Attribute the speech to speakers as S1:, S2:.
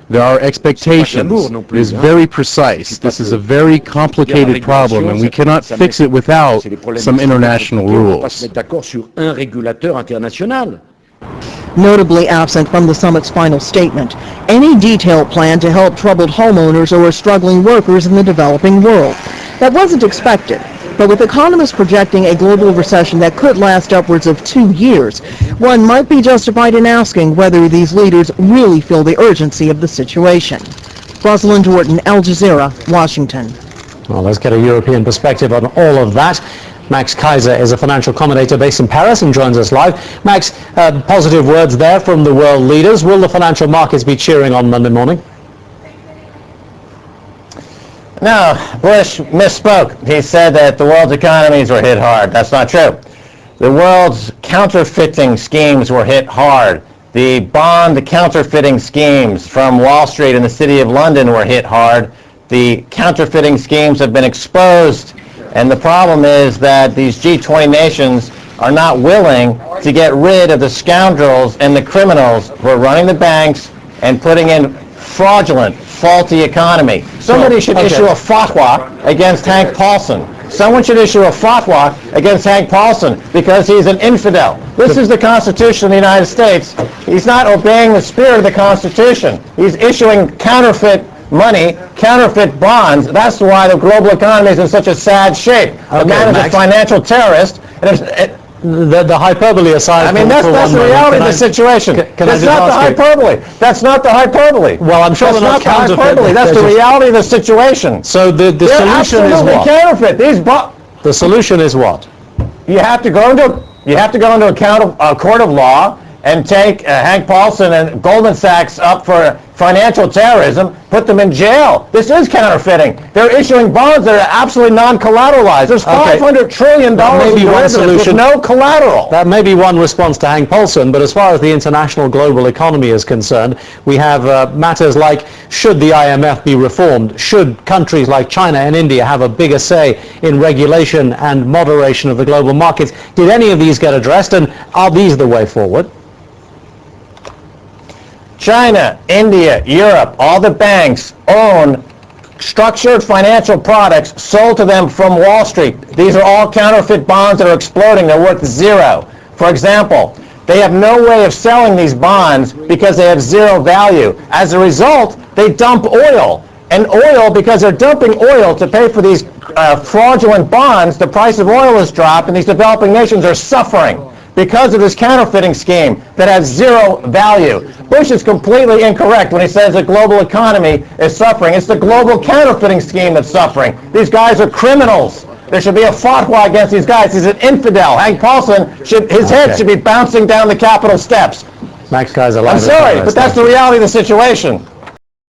S1: There are expectations. It is very precise. This is a very complicated problem, and we cannot fix it without some international rules.
S2: Notably absent from the summit's final statement, any detailed plan to help troubled homeowners or struggling workers in the developing world. That wasn't expected, but with economists projecting a global recession that could last upwards of 2 years, one might be justified in asking whether these leaders really feel the urgency of the situation. Rosalind Orton, Aljazeera, Washington.
S3: Well, let's get a European perspective on all of that. Max Keiser is a financial commentator based in Paris and joins us live. Max, positive words there from the world leaders. Will the financial markets be cheering on Monday morning?
S4: No, Bush misspoke. He said that the world's economies were hit hard. That's not true. The world's counterfeiting schemes were hit hard. The bond counterfeiting schemes from Wall Street and the City of London were hit hard. The counterfeiting schemes have been exposed. And the problem is that these G20 nations are not willing to get rid of the scoundrels and the criminals who are running the banks and putting in fraudulent, faulty economy. Somebody should issue a fatwa against Hank Paulson. Someone should issue a fatwa against Hank Paulson because he's an infidel. This is the Constitution of the United States. He's not obeying the spirit of the Constitution. He's issuing counterfeit money, counterfeit bonds. That's why the global economy is in such a sad shape. The man is a financial terrorist.
S3: The hyperbole aside,
S4: I mean, that's the reality of the situation. That's not the hyperbole. That's not the hyperbole.
S3: Well, I'm sure
S4: that's not the hyperbole. That's the reality of the situation.
S3: So the solution is what?
S4: Counterfeit.
S3: The solution is what?
S4: You have to go into a court of law and take Hank Paulson and Goldman Sachs up for financial terrorism, put them in jail. This is counterfeiting. They're issuing bonds that are absolutely non-collateralized. There's $500 trillion in derivatives with no collateral.
S3: That may be one response to Hank Paulson, but as far as the international global economy is concerned, we have matters like, should the IMF be reformed? Should countries like China and India have a bigger say in regulation and moderation of the global markets? Did any of these get addressed, and are these the way forward?
S4: China, India, Europe, all the banks own structured financial products sold to them from Wall Street. These are all counterfeit bonds that are exploding. They're worth zero. For example, they have no way of selling these bonds because they have zero value. As a result, they dump oil. And oil, because they're dumping oil to pay for these fraudulent bonds, the price of oil has dropped and these developing nations are suffering because of this counterfeiting scheme that has zero value. Bush is completely incorrect when he says the global economy is suffering. It's the global counterfeiting scheme that's suffering. These guys are criminals. There should be a fatwa against these guys. He's an infidel. Hank Paulson, his head should be bouncing down the Capitol steps.
S3: Max Keiser.
S4: I'm sorry, but that's the reality of the situation.